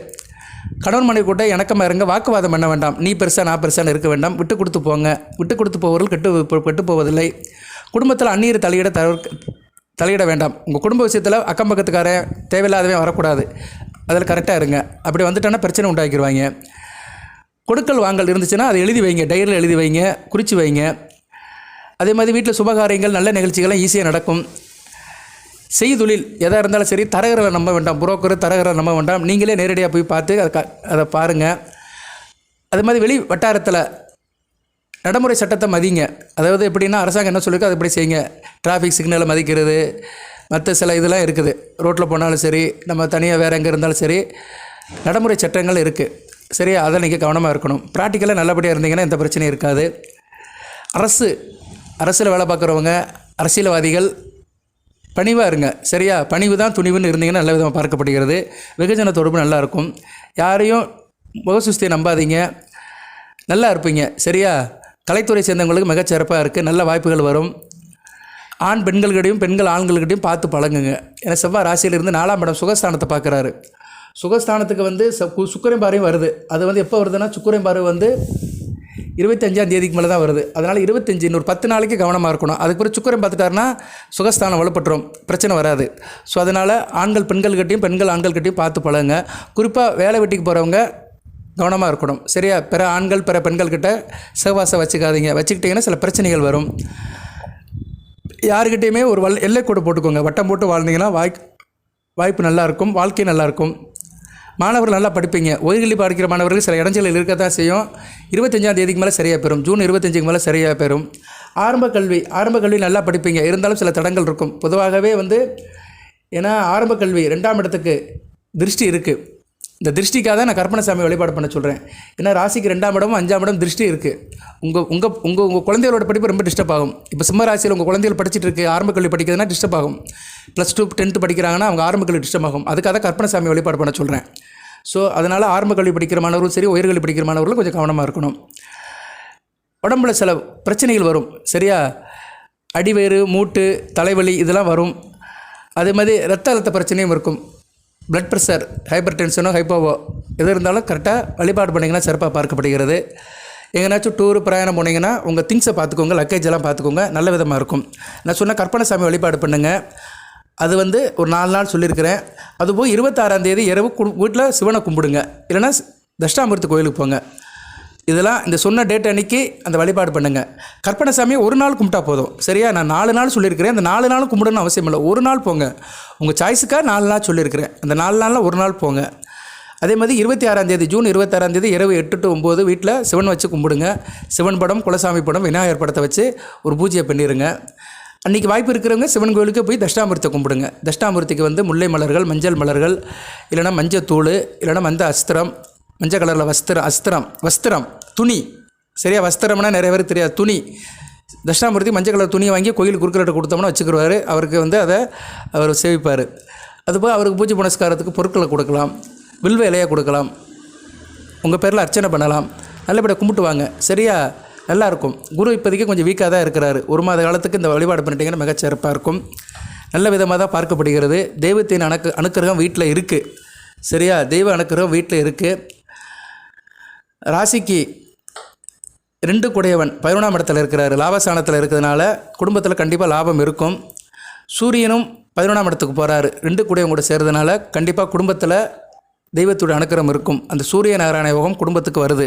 கணவன் மனைவி கூட இணக்கமாக இருங்க. வாக்குவாதம் பண்ண வேண்டாம். நீ பெருசா நான் பெருசான்னு இருக்க வேண்டாம். விட்டு கொடுத்து போங்க. விட்டு கொடுத்து போவர்கள் கெட்டு போவதில்லை. குடும்பத்தில் அந்நீர் தலையிட வேண்டாம். உங்கள் குடும்ப விஷயத்தில் அக்கம் பக்கத்துக்காரன் தேவையில்லாதவே வரக்கூடாது. அதில் கரெக்டாக இருங்க. அப்படி வந்துட்டோன்னா பிரச்சனை உண்டாக்கிடுவாங்க. கொடுக்கல் வாங்கல் இருந்துச்சுன்னா அதை எழுதி வைங்க, டைரியில் எழுதி வைங்க, குறித்து வைங்க. அதே மாதிரி வீட்டில் சுபகாரியங்கள் நல்ல நிகழ்ச்சிகள்லாம் ஈஸியாக நடக்கும். செய்தொழில் எதாக இருந்தாலும் சரி, தரகரை நம்ப வேண்டாம். புரோக்கர் தரகரை நம்ப வேண்டாம். நீங்களே நேரடியாக போய் பார்த்து அதை பாருங்கள். அதே மாதிரி வெளி வட்டாரத்தில் நடைமுறை சட்டத்தை மதிங்க. அதாவது எப்படின்னா அரசாங்கம் என்ன சொல்லியிருக்கோ அது எப்படி செய்யுங்க. டிராஃபிக் சிக்னலை மதிக்கிறது, மற்ற சில இதெல்லாம் இருக்குது. ரோட்டில் போனாலும் சரி, நம்ம தனியாக வேறு எங்கே இருந்தாலும் சரி, நடைமுறை சட்டங்கள் இருக்குது. சரியா? அதை நீங்கள் கவனமாக இருக்கணும். ப்ராக்டிக்கலாக நல்லபடியாக இருந்தீங்கன்னா எந்த பிரச்சனையும் இருக்காது. அரசில் வேலை பார்க்குறவங்க, அரசியல்வாதிகள் பணிவாக இருங்க. சரியா? பணிவு தான் துணிவுன்னு இருந்தீங்கன்னா நல்ல விதமாக பார்க்கப்படுகிறது. வெகுஜன தொடர்பு நல்லாயிருக்கும். யாரையும் முகசுஸ்தியை நம்பாதீங்க, நல்லா இருப்பீங்க. சரியா? கலைத்துறை சேர்ந்தவங்களுக்கு மிகச்சிறப்பாக இருக்குது. நல்ல வாய்ப்புகள் வரும். ஆண் பெண்கள்கிட்டையும் பெண்கள் ஆண்கள்கிட்டையும் பார்த்து பழங்குங்க. ஏன்னா செவ்வாய் ராசியிலிருந்து 4ஆம் இடம் சுகஸ்தானத்தை பார்க்குறாரு. சுகஸ்தானத்துக்கு வந்து சுக்கிரன் பார்வையும் வருது. அது எப்போ வருதுன்னா, சுக்கிரன் பார்வை 25ஆம் தேதிக்கு மேலே தான் வருது. அதனால் 25 இன்னொரு 10 நாளைக்கு கவனமாக இருக்கணும். அதுக்கு பிறகு சுக்கிரன் பார்த்துட்டாருன்னா சுகஸ்தானம் வலுப்பட்டுரும், பிரச்சனை வராது. ஸோ அதனால் ஆண்கள் பெண்கள்கிட்டையும் பெண்கள் ஆண்கள்கிட்டையும் பார்த்து பழகுங்க. குறிப்பாக வேலை வெட்டிக்கு போகிறவங்க கவனமாக இருக்கணும். சரியா? பிற ஆண்கள் பிற பெண்கள்கிட்ட சகவாசம் வச்சுக்கிட்டிங்கன்னா சில பிரச்சனைகள் வரும். யாருக்கிட்டையுமே ஒரு எல்லைக்கோடு போட்டுக்கோங்க. வட்டம் போட்டு வாழ்ந்தீங்கன்னா வாய்ப்பு நல்லாயிருக்கும், வாழ்க்கை நல்லாயிருக்கும். மாணவர்கள் நல்லா படிப்பீங்க. உயர்கல்வி படிக்கிற மாணவர்கள் சில இடைஞ்சல்கள் இருக்க தான் செய்யும். 25ஆம் தேதிக்கு மேலே சரியாக பெறும். ஜூன் 25க்கு மேலே சரியாக பெறும். ஆரம்ப கல்வி நல்லா படிப்பீங்க. இருந்தாலும் சில தடங்கள் இருக்கும். பொதுவாகவே ஏன்னா ஆரம்ப கல்வி 2ஆம் இடத்துக்கு திருஷ்டி இருக்குது. இந்த திருஷ்டிக்காக தான் நான் கருப்பணசாமி வழிபாடு பண்ண சொல்கிறேன். ஏன்னா ராசிக்கு 2ஆம் இடமும் 5ஆம் இடம் திருஷ்டி இருக்குது. உங்கள் குழந்தைகளோட படிப்பு ரொம்ப டிஸ்டர்ப் ஆகும். இப்போ சிம்ம ராசியில் உங்கள் குழந்தைகள் படிச்சுட்டு இருக்குது, ஆரம்ப கல்வி படிக்கிறதுனா டிஸ்டர்ப் ஆகும். +2 10th படிக்கிறாங்கன்னா அவங்க ஆரம்ப கல்வி டிஸ்டர்ப் ஆகும். அதுக்காக தான் கருப்பணசாமி வழிபாடு பண்ண சொல்கிறேன். ஸோ அதனால் ஆரம்ப கல்வி படிக்கிற மாணவர்களும் சரி, உயர்கல்வி படிக்கிற மாணவர்களும் கொஞ்சம் கவனமாக இருக்கணும். உடம்புல சில பிரச்சனைகள் வரும். சரியா? அடிவயிறு, மூட்டு, தலைவலி இதெல்லாம் வரும். அதே மாதிரி ரத்த அழுத்த பிரச்சனையும் இருக்கும். ப்ளட் ப்ரெஷர், ஹைப்பர் டென்ஷனோ ஹைப்போவோ எது இருந்தாலும் கரெக்டாக வழிபாடு பண்ணிங்கன்னா சிறப்பாக பார்க்கப்படுகிறது. எங்கேனாச்சும் டூரு பிரயாணம் போனீங்கன்னா உங்கள் திங்ஸை பார்த்துக்கோங்க, லக்கேஜ் எல்லாம் பார்த்துக்கோங்க, நல்ல விதமாக இருக்கும். நான் சொன்ன கருப்பணசாமி வழிபாடு பண்ணுங்கள். அது ஒரு 4 நாள் சொல்லியிருக்கிறேன். அதுபோல் 26ஆம் தேதி இரவு வீட்டில் சிவனை கும்பிடுங்க. இல்லைன்னா தட்சிணாமூர்த்தி கோயிலுக்கு போங்க. இதெல்லாம் இந்த சொன்ன டேட் அன்றைக்கி அந்த வழிபாடு பண்ணுங்கள். கருப்பணசாமியை ஒரு நாள் கும்பிட்டா போதும். சரியா? நான் 4 நாள் சொல்லியிருக்கிறேன். அந்த 4 நாளும் கும்பிடணும்னு அவசியம் இல்லை. ஒரு நாள் போங்க. உங்கள் சாய்ஸுக்காக 4 நாள் சொல்லியிருக்கிறேன். அந்த 4 நாளில் ஒரு நாள் போங்க. அதே மாதிரி 26ஆம் தேதி ஜூன் 26ஆம் தேதி இரவு 8 to 9 வீட்டில் சிவன் வச்சு கும்பிடுங்க. சிவன் படம், குலசாமி படம், விநாயகர் படத்தை வச்சு ஒரு பூஜையை பண்ணிடுங்க. அன்றைக்கி வாய்ப்பு இருக்கிறவங்க சிவன் கோயிலுக்கு போய் தட்சிணாமூர்த்தியை கும்பிடுங்க. தட்சிணாமூர்த்திக்கு முல்லை மலர்கள், மஞ்சள் மலர்கள், இல்லைனா மஞ்சத்தூள், இல்லைனா மஞ்சள் கலரில் வஸ்திரம், துணி. சரியா? வஸ்திரம்னா நிறைய பேர் தெரியாது. துணி. தட்சிணாமூர்த்தி மஞ்சள் கலர் துணியை வாங்கி கோயில் குறுக்கிட்ட கொடுத்தோம்னா வச்சுக்கிடுவார். அவருக்கு அதை அவர் சேவிப்பார். அதுபோல் அவருக்கு பூஜை புனஸ்காரத்துக்கு பொருட்களை கொடுக்கலாம், வில்வ இலையை கொடுக்கலாம், உங்கள் பேரில் அர்ச்சனை பண்ணலாம். நல்லபடியாக கும்பிட்டு வாங்க. சரியா? நல்லாயிருக்கும். குரு இப்போதைக்கு கொஞ்சம் வீக்காக தான் இருக்கிறாரு. 1 மாத காலத்துக்கு இந்த வழிபாடு பண்ணிட்டீங்கன்னா மிகச்சிறப்பாக இருக்கும். நல்ல விதமாக தான் பார்க்கப்படுகிறது. தெய்வத்தின் அனுக்கிரகம் வீட்டில் இருக்குது. சரியா? தெய்வ அனுக்கிரகம் வீட்டில் இருக்குது. ராசிக்கு 2 குடையவன் 11ஆம் இடத்துல இருக்கிறாரு. லாபஸ்தானத்தில் இருக்கிறதுனால குடும்பத்தில் கண்டிப்பாக லாபம் இருக்கும். சூரியனும் 11ஆம் இடத்துக்கு போகிறாரு. 2 குடையவன் கூட சேர்றதுனால கண்டிப்பாக குடும்பத்தில் தெய்வத்துடைய அனுக்கிரகம் இருக்கும். அந்த சூரிய நாராயண யோகம் குடும்பத்துக்கு வருது.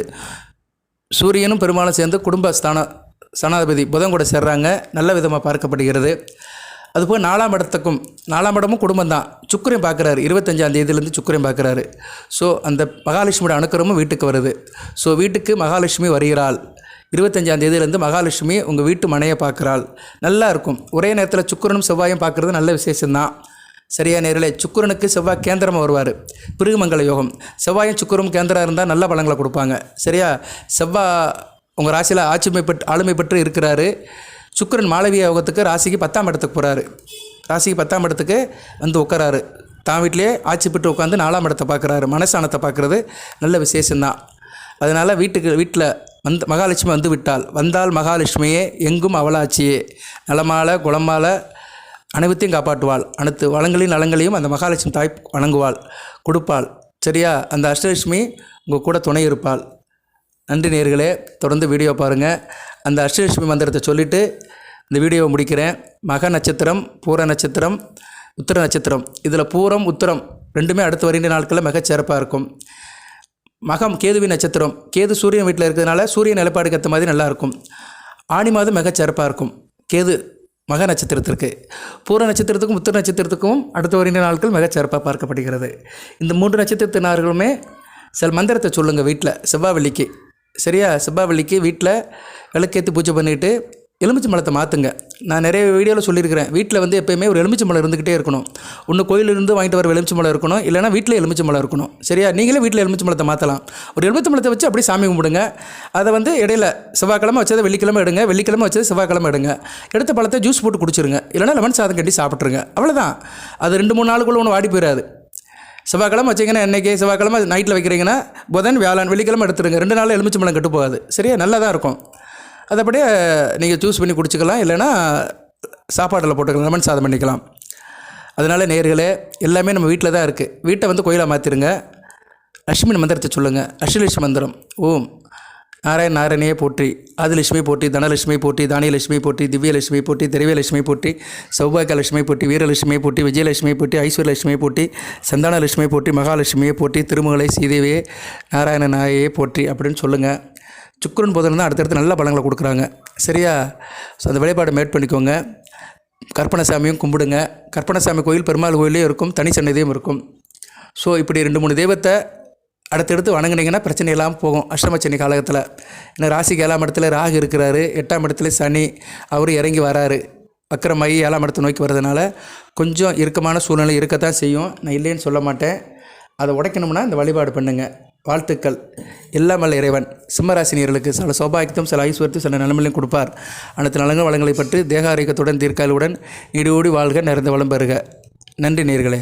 சூரியனும் பெருமாளும் சேர்ந்து குடும்ப ஸ்தானாதிபதி புதன் கூட சேர்றாங்க. நல்ல விதமாக பார்க்கப்படுகிறது. அதுபோல் 4ஆம் இடத்துக்கும் 4ஆம் இடமும் குடும்பம் தான். சுக்கிரன் பார்க்குறாரு 25ஆம் தேதியிலேருந்து சுக்கிரன் பார்க்குறாரு. ஸோ அந்த மகாலட்சுமியோட அனுக்கிரமும் வீட்டுக்கு வருது. ஸோ வீட்டுக்கு மகாலட்சுமி வருகிறாள். 25ஆம் தேதியிலேருந்து மகாலட்சுமி உங்கள் வீட்டு மனையை பார்க்குறாள். நல்லா இருக்கும். ஒரே நேரத்தில் சுக்கிரனும் செவ்வாயும் பார்க்குறது நல்ல விசேஷம்தான். சரியா நேரில் சுக்கிரனுக்கு செவ்வாய் கேந்திரமாக வருவார். பிருகுமங்கல யோகம். செவ்வாயும் சுக்கிரனும் கேந்திரம் இருந்தால் நல்ல பலங்களை கொடுப்பாங்க. சரியா? செவ்வாய் உங்கள் ராசியில் ஆளுமை பெற்று இருக்கிறாரு. சுக்கிரன் மாளவிய யோகத்துக்கு ராசிக்கு 10ஆம் இடத்துக்கு போகிறாரு. ராசிக்கு 10ஆம் இடத்துக்கு வந்து உட்காராரு. தான் வீட்டிலே ஆட்சி பெற்று உட்காந்து 4ஆம் இடத்தை பார்க்குறாரு. மனசானத்தை பார்க்குறது நல்ல விசேஷம்தான். அதனால் வீட்டில் மகாலட்சுமி வந்து விட்டாள். வந்தால் மகாலட்சுமியே எங்கும் அவளாட்சியே, நலமால குளமால அனைத்தையும் காப்பாற்றுவாள். அனைத்து வளங்களையும் நலங்களையும் அந்த மகாலட்சுமி தாய் வணங்குவாள், கொடுப்பாள். சரியா? அந்த அஷ்டலட்சுமி உங்கள் கூட துணை இருப்பாள். நன்றி நேயர்களே, தொடர்ந்து வீடியோ பாருங்கள். அந்த அஷ்டலட்சுமி மந்திரத்தை சொல்லிவிட்டு இந்த வீடியோவை முடிக்கிறேன். மக நட்சத்திரம், பூர நட்சத்திரம், உத்திர நட்சத்திரம். இதில் பூரம் உத்திரம் ரெண்டுமே அடுத்து வருகின்ற நாட்களில் மிகச்சிறப்பாக இருக்கும். மகம் கேதுவின் நட்சத்திரம். கேது சூரியன் வீட்டில் இருக்கிறதுனால சூரியன் நிலப்பாடுக்கு ஏற்ற மாதிரி நல்லாயிருக்கும். ஆணி மாதம் மிகச்சிறப்பாக இருக்கும் கேது மக நட்சத்திரத்திற்கு. பூர நட்சத்திரத்துக்கும் உத்திர நட்சத்திரத்துக்கும் அடுத்து வருகின்ற நாட்கள் மிகச்சிறப்பாக பார்க்கப்படுகிறது. இந்த 3 நட்சத்திரத்தினர்களுமே சில மந்திரத்தை சொல்லுங்கள் வீட்டில் செவ்வாய் வெள்ளிக்கு. சரியா? செவ்வாய் வெள்ளிக்கு வீட்டில் விளக்கேற்றி பூஜை பண்ணிவிட்டு எலுமிச்சை மலத்தை மாற்றுங்க. நான் நிறைய வீடியோவில் சொல்லியிருக்கிறேன். வீட்டில் வந்து எப்போயுமே ஒரு எலுமிச்சை மலம் இருந்துக்கிட்டே இருக்கணும். ஒன்று கோயிலிருந்து வாங்கிட்டு வர எலுமிச்சை மலம் இருக்கணும், இல்லைனா வீட்டில் எலுமிச்சை மலம் இருக்கணும். சரியா? நீங்களே வீட்டில் எலுமிச்சை மலத்தை மாற்றலாம். ஒரு எலுமிச்சை மலத்தை வச்சு அப்படியே சாமி கும்பிடுங்க. அதை வந்து இடையில செவ்வாய்க்கிழமை வச்சதை வெள்ளிக்கிழமை எடுங்க, வெள்ளிக்கிழமை வச்சது செவ்வாய்க்கிழமை எடுங்க. எடுத்த பழத்தை ஜூஸ் போட்டு குடிச்சிருங்க, இல்லைனா லெமன் சாதம் கட்டி சாப்பிட்ருங்க. அவ்வளோதான். அது 2-3 நாளுக்குள்ளே ஒன்று வாடி போயிடாது. செவ்வாய்க்கிழமை வச்சிங்கன்னா இன்றைக்கி செவ்வாய்க்கிழமை நைட்டில் வைக்கிறீங்கன்னா புதன் வியாழன் வெள்ளிக்கிழமை எடுத்துருங்க. 2 நாளில் எலுமிச்சை மலம் கெட்டு போகாது. சரியா? நல்லா தான் இருக்கும். அதைப்படியே நீங்கள் ஜூஸ் பண்ணி குடிச்சிக்கலாம், இல்லைனா சாப்பாட்டில் போட்டுக்கலாம், லெமன் சாதம் பண்ணிக்கலாம். அதனால் நேயர்களே, எல்லாமே நம்ம வீட்டில் தான் இருக்குது. வீட்டை வந்து கோயிலாக மாற்றிடுங்க. லட்சுமி மந்திரத்தை சொல்லுங்கள். அஷ்டலட்சுமி மந்திரம். ஓம் நாராயணையே போற்றி, ஆதிலட்சுமி போற்றி, தனலட்சுமி போற்றி, தானியலட்சுமி போற்றி, திவ்யலட்சுமி போற்றி, திரவியலட்சுமி போற்றி, சௌபாகியலட்சுமி போற்றி, வீரலட்சுமி போற்றி, விஜயலட்சுமி போற்றி, ஐஸ்வர்யலட்சுமி போற்றி, சந்தானலட்சுமி போற்றி, மகாலட்சுமியை போற்றி, திருமகளை சீதேவியே நாராயணையே போற்றி அப்படின்னு சொல்லுங்கள். சுக்கிரன் புதன் தான் அடுத்தடுத்து நல்ல பலங்களை கொடுக்குறாங்க. சரியா? ஸோ அந்த வழிபாடை மேட் பண்ணிக்கோங்க. கற்பனசாமியும் கும்பிடுங்க. கற்பனசாமி கோயில் பெருமாள் கோயிலே இருக்கும், தனி சன்னதியும் இருக்கும். ஸோ இப்படி 2-3 தெய்வத்தை அடுத்தடுத்து வணங்குனீங்கன்னா பிரச்சனை இல்லாமல் போகும் அஷ்டமச்சனி காலகட்டத்தில். ஏன்னா ராசிக்கு 7ஆம் இடத்துல ராகு இருக்கிறாரு, 8ஆம் இடத்துல சனி அவர் இறங்கி வராரு. வக்கரமாகி 7ஆம் இடத்தை நோக்கி வர்றதுனால கொஞ்சம் இறுக்கமான சூழ்நிலை இருக்கத்தான் செய்யும். நான் இல்லைன்னு சொல்ல மாட்டேன். அதை உடைக்கணும்னா இந்த வழிபாடு பண்ணுங்கள். வாழ்த்துக்கள். எல்லாம் வல்ல இறைவன் சிம்மராசினியர்களுக்கு சில சௌபாகியத்தையும் சில ஐஸ்வர்யத்தையும் சில நன்மைகளையும் கொடுப்பார். அனைத்து நலங்கள் வளங்களை பற்றி தேக ஆரோக்கியத்துடன் தீர்க்காலுடன் நீடோடி வாழ்க, நிறைந்த வளம் பெறுக. நன்றி நேயர்களே.